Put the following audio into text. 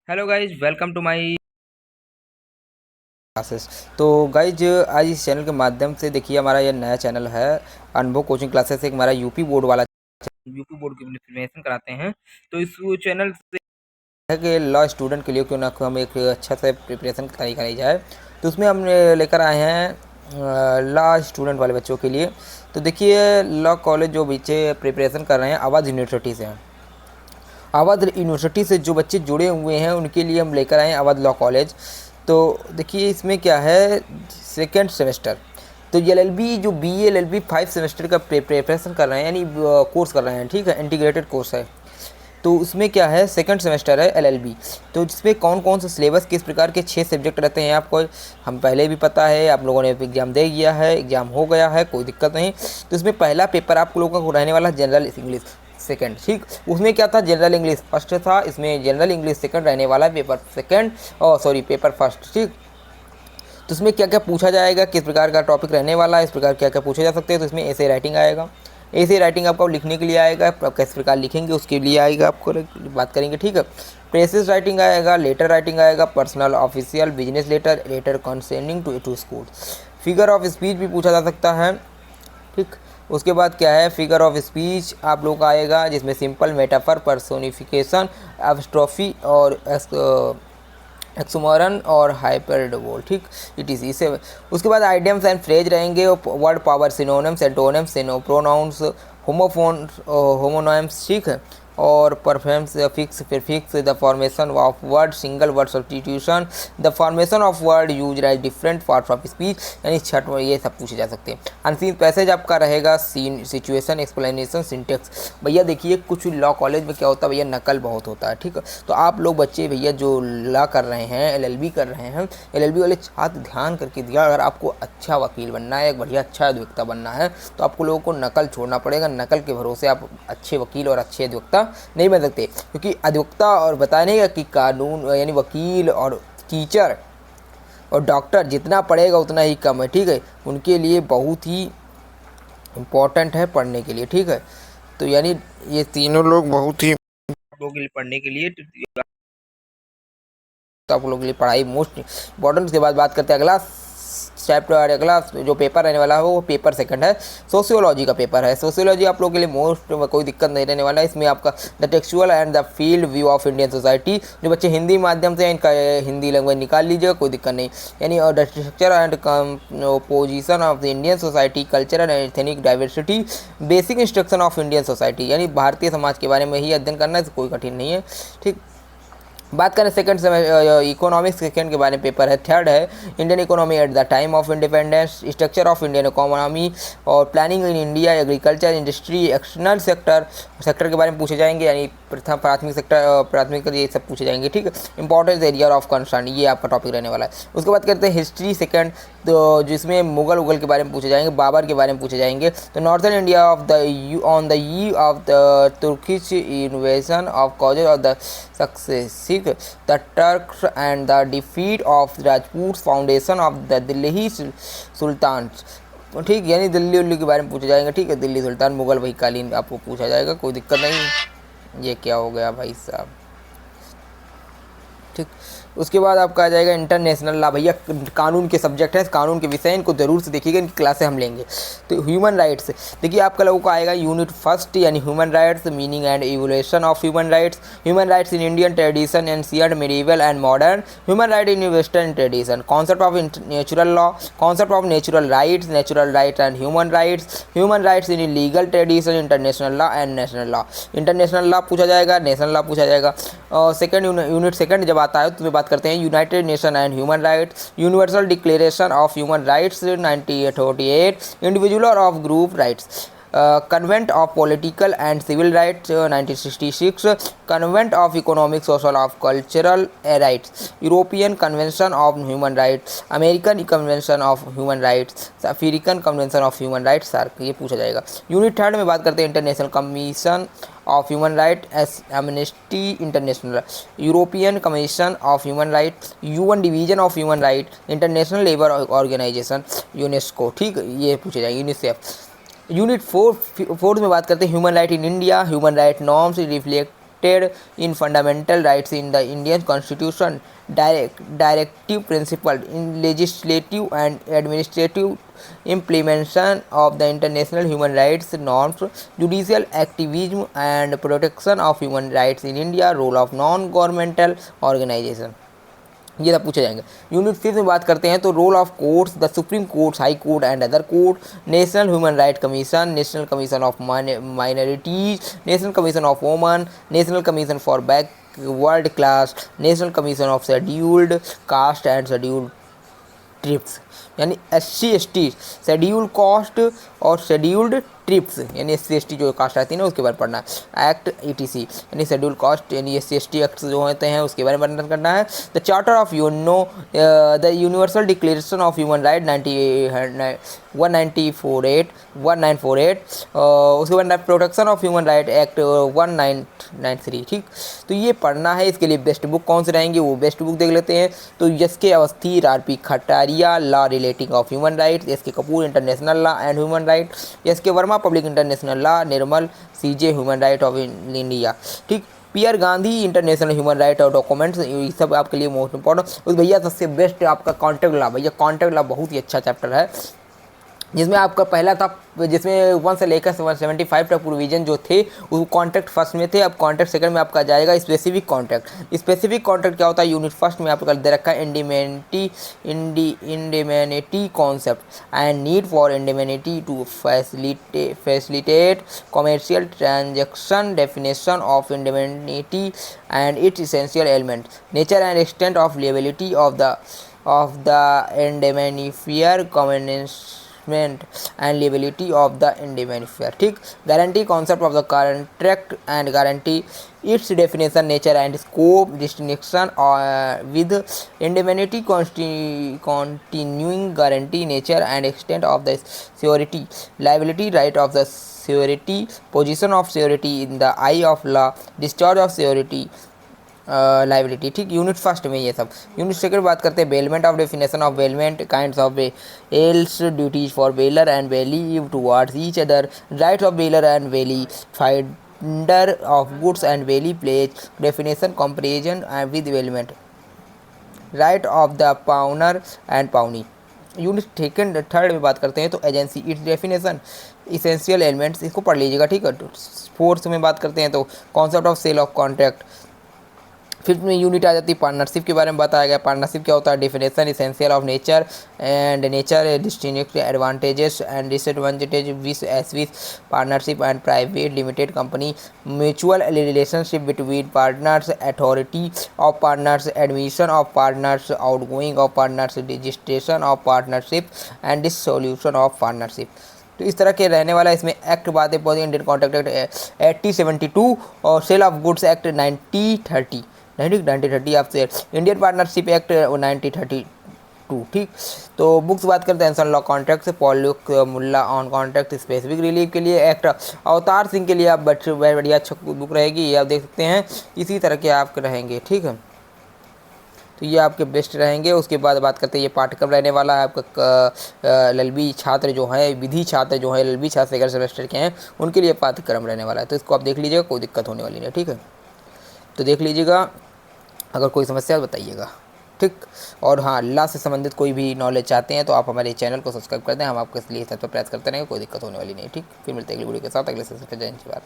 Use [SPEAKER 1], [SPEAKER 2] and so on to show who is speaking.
[SPEAKER 1] Hello guys, welcome to my
[SPEAKER 2] classes. तो guys आज इस चैनल के माध्यम से देखिए हमारा ये नया चैनल है अनुभव कोचिंग क्लासेस। एक हमारा यूपी बोर्ड वाला
[SPEAKER 1] यूपी बोर्ड की प्रिपरेशन कराते हैं। तो इस चैनल से
[SPEAKER 2] है कि लॉ स्टूडेंट के लिए क्यों ना हम एक अच्छा से प्रिपरेशन का तरीका नहीं जाए, तो उसमें हम लेकर आए हैं लॉ स्टूडेंट वाले बच्चों के लिए। तो देखिए लॉ कॉलेज जो बच्चे प्रिपरेशन कर रहे हैं आवाज़ यूनिवर्सिटी से हैं, अवध यूनिवर्सिटी से जो बच्चे जुड़े हुए हैं उनके लिए हम लेकर आए हैं अवध लॉ कॉलेज। तो देखिए इसमें क्या है, सेकेंड सेमेस्टर तो एलएलबी जो बीए एलएलबी 5 सेमेस्टर का प्रिपरेशन कर रहे हैं, यानी कोर्स कर रहे हैं, ठीक है, इंटीग्रेटेड कोर्स है। तो उसमें क्या है, सेकंड सेमेस्टर है एलएलबी। तो जिसमें कौन कौन सा सिलेबस, किस प्रकार के 6 सब्जेक्ट रहते हैं आपको हम पहले भी पता है, आप लोगों ने एग्जाम दे दिया है, एग्जाम हो गया है, कोई दिक्कत नहीं। तो इसमें पहला पेपर आप लोगों का रहने वाला जनरल इंग्लिश सेकंड, ठीक। उसमें क्या था, जनरल इंग्लिश फर्स्ट था, इसमें जनरल इंग्लिश सेकंड रहने वाला है, पेपर सेकंड और सॉरी पेपर फर्स्ट, ठीक। तो इसमें क्या क्या पूछा जाएगा, किस प्रकार का टॉपिक रहने वाला है, इस प्रकार क्या क्या पूछे जा सकते हैं। तो इसमें ऐसे राइटिंग आएगा, ऐसे राइटिंग आपको लिखने के लिए आएगा, आप किस प्रकार लिखेंगे उसके लिए आएगा, आपको बात करेंगे, ठीक है। प्रेसेस राइटिंग आएगा, लेटर राइटिंग आएगा, personal official business letter, letter concerning to school, figure of speech भी पूछा जा सकता है, ठीक। उसके बाद क्या है, फिगर ऑफ स्पीच आप लोग का आएगा, जिसमें सिंपल, मेटाफर, पर्सोनिफिकेशन, एब्स्ट्रॉफी और एक्समोरन और हाइपरबोल, ठीक। इट इज़ इसे। उसके बाद आइडियम्स एंड फ्रेज रहेंगे, word power, synonyms, antonyms, pronouns, homophones, homonyms, ठीक है। और परफेम्स, fix, prefix, the formation of word, single word substitution, the formation of word use as different parts of speech, यानी छठ ये सब पूछे जा सकते हैं। अनसीन पैसेज आपका रहेगा, सीन, सिचुएशन, एक्सप्लेनेशन, सिंटेक्स। भैया देखिए कुछ लॉ कॉलेज में क्या होता है भैया, नकल बहुत होता है, ठीक है। तो आप लोग बच्चे भैया जो लॉ कर रहे हैं, एलएलबी कर रहे हैं, एलएलबी वाले छात्र ध्यान करके दिया, अगर आपको अच्छा वकील बनना है, एक बढ़िया अच्छा अधिवक्ता बनना है, तो आपको लोगों को नकल छोड़ना पड़ेगा। नकल के भरोसे आप अच्छे वकील और अच्छे अधिवक्ता नहीं बन सकते, क्योंकि अधिवक्ता और बताने का कि कानून यानी वकील और टीचर और डॉक्टर जितना पढ़ेगा उतना ही कम है, ठीक है। उनके लिए बहुत ही इम्पोर्टेंट है पढ़ने के लिए, ठीक है। तो यानी ये तीनों लोग बहुत ही
[SPEAKER 1] लोगों के लिए पढ़ने के लिए
[SPEAKER 2] तो आप लोगों के लिए पढ़ाई मोस्ट इम्पॉर्टेंट। उसके बाद बात करते हैं अगला चैप्टर, अगला जो पेपर रहने वाला है वो पेपर सेकंड है, सोशियोलॉजी का पेपर है। सोशियोलॉजी आप लोगों के लिए मोस्ट कोई दिक्कत नहीं रहने वाला है। इसमें आपका the textual and the field view of Indian society, जो बच्चे हिंदी माध्यम से इनका हिंदी लैंग्वेज निकाल लीजिएगा, कोई दिक्कत नहीं। यानी और the structure and position of the Indian society, cultural and ethnic diversity, basic instruction of Indian society, यानी भारतीय समाज के बारे में ही अध्ययन करना है, कोई कठिन नहीं है, ठीक। बात करें सेकंड इकोनॉमिक्स सेकंड के बारे में पेपर है। थर्ड है Indian economy at the time of independence, structure of Indian economy और planning in India, agriculture, industry, external sector sector के बारे में पूछे जाएंगे, यानी प्रथम प्राथमिक सेक्टर, प्राथमिक ये सब पूछे जाएंगे, ठीक है। इंपॉर्टेंस एरिया ऑफ कंसर्न, ये आपका टॉपिक रहने वाला है। उसके बाद करते हैं हिस्ट्री सेकंड, तो जिसमें मुगल उगल के बारे में पूछे जाएंगे, बाबर के बारे में पूछे जाएंगे। तो northern India of the on the eve of the Turkish invasion of causes of the success, the Turks and the defeat of Rajput, foundation of the Delhi sultan, ठीक। यानी दिल्ली उल्ली के बारे में पूछे जाएंगे, ठीक है। दिल्ली सुल्तान, मुगल वही कालीन आपको पूछा जाएगा, कोई दिक्कत नहीं। ये क्या हो गया भाई साहब, ठीक। उसके बाद आपका आ जाएगा इंटरनेशनल लॉ, भैया कानून के सब्जेक्ट हैं, कानून के विषय इनको जरूर से देखिएगा, इनकी क्लासें हम लेंगे। तो ह्यूमन राइट्स देखिए आपका लोगों का आएगा यूनिट फर्स्ट, यानी human rights, meaning and evolution of human rights in Indian tradition, ancient, medieval and modern, human right in western tradition, concept of natural law, concept of natural rights and human rights in legal tradition, international law and national law. International law पूछा जाएगा, national law पूछा जाएगा। और second unit second जब आता है तो बात करते हैं United Nation and human rights, universal declaration of human rights 1948, individual of group rights, convent of political and civil rights 1966, convent of economic, social of cultural rights, European convention of human rights, American convention of human rights, African convention of human rights, SAARC, ये पूछा जाएगा। Unit third में बात करते हैं international commission of human right, Amnesty International, European commission of human right, UN division of human right, international labour organisation, UNESCO, ठीक, ये पूछे जाएंगे। यूनिसेफ। यूनिट फोर्थ में बात करते हैं human right in India, human right norms reflect protected in fundamental rights in the Indian Constitution, directive principle in legislative and administrative implementation of the international human rights norms, judicial activism and protection of human rights in India, role of non-governmental organization, ये सब पूछे जाएंगे। Unit 6 में बात करते हैं तो role of courts, the supreme courts, high court and other court, national human right commission, national commission of minorities, national commission of women, national commission for backward class, national commission of scheduled caste and scheduled tribes, यानी SC/ST scheduled caste और scheduled tribes, यानी SC/ST जो cast आती है ना उसके बारे में पढ़ना है। एक्ट ETC यानी शेड्यूल्ड कास्ट यानी SC/ST एक्ट जो होते हैं उसके बारे में वर्णन करना है। The charter of UNO, the universal declaration of human right 1948, उसके बाद protection of human right act 1993। ठीक, तो ये पढ़ना है। इसके लिए बेस्ट बुक कौन से रहेंगे वो बेस्ट बुक देख लेते हैं। तो SK Awasthi, RP Khataria, law relating of human right, SK Kapoor international law and human right, SK Verma public international law, Nirmal CJ human right of India. ठीक, PR Gandhi international human right और डॉक्यूमेंट्स, ये सब आपके लिए मोस्ट इंपॉर्टेंट। उस भैया सबसे बेस्ट आपका कॉन्ट्रैक्ट लॉ, भैया कॉन्ट्रैक्ट लॉ बहुत ही अच्छा चैप्टर है, जिसमें आपका पहला था, जिसमें 1 से लेकर 175 तक प्रोविजन जो थे वो कॉन्ट्रैक्ट फर्स्ट में थे। अब कॉन्ट्रैक्ट सेकंड में आपका जाएगा स्पेसिफिक कॉन्ट्रैक्ट। स्पेसिफिक कॉन्ट्रैक्ट क्या होता है? यूनिट फर्स्ट में आपका दे रखा है indemnity concept and need for indemnity to facilitate commercial transaction, definition of indemnity and its essential element, nature and extent of liability of the indemnifier, and liability of the indemnifier। ठीक, guarantee concept of the contract and guarantee, its definition, nature and scope, distinction with indemnity, continuing guarantee, nature and extent of the surety, liability, right of the surety, position of surety in the eye of law, discharge of surety, liability. ठीक, unit first में ये सब। Unit second बात करते हैं bailment of, definition of bailment, kinds of bails, duties for bailor and bailee towards each other, right of bailor and bailee, finder of goods and bailee pledge, definition comparison with bailment, right of the pawnor and pawnee. Unit second third में बात करते हैं तो agency, its definition, essential elements, इसको पढ़ लीजिएगा। ठीक है, फोर्थ में बात करते हैं तो concept of sale of contract. Fifth में यूनिट आ जाती है पार्टनरशिप के बारे में बताया गया। पार्टनरशिप क्या होता है? Definition, essential of nature and nature, distinct advantages and disadvantage with partnership and private limited company, mutual relationship between partners, authority of partners, admission of partners, outgoing of partners, registration of partnership and dissolution of partnership. तो इस तरह के रहने वाला इसमें act बात है। Indian contract act 8072 और सेल ऑफ गुड्स एक्ट 1930 आपसे इंडियन पार्टनरशिप एक्ट 1932। ठीक, तो बुक्स बात करते हैं एंसन लॉ कॉन्ट्रैक्ट से, पॉल्युक मुल्ला ऑन कॉन्ट्रैक्ट स्पेसिफिक रिलीफ के लिए एक्ट, अवतार सिंह के लिए आप बढ़िया अच्छा बुक रहेगी, ये आप देख सकते हैं। इसी तरह के आपके रहेंगे। ठीक है, तो ये आपके बेस्ट रहेंगे। उसके बाद बात करते हैं ये पाठ्यक्रम रहने वाला है आपका LLB छात्र जो हैं, विधि छात्र जो हैं, LLB छात्र सेकंड सेमेस्टर के हैं, उनके लिए पाठ्यक्रम रहने वाला है। तो इसको आप देख लीजिएगा, कोई दिक्कत होने वाली नहीं। ठीक है, तो देख लीजिएगा, अगर कोई समस्या बताइएगा। ठीक, और हाँ, लॉ से संबंधित कोई भी नॉलेज चाहते हैं तो आप हमारे चैनल को सब्सक्राइब कर दें, हम आपके लिए प्रयास करते रहेंगे, कोई दिक्कत होने वाली नहीं। ठीक, फिर मिलते हैं अगली वीडियो के साथ, अगले सेशन पे। जय हिंद, बात।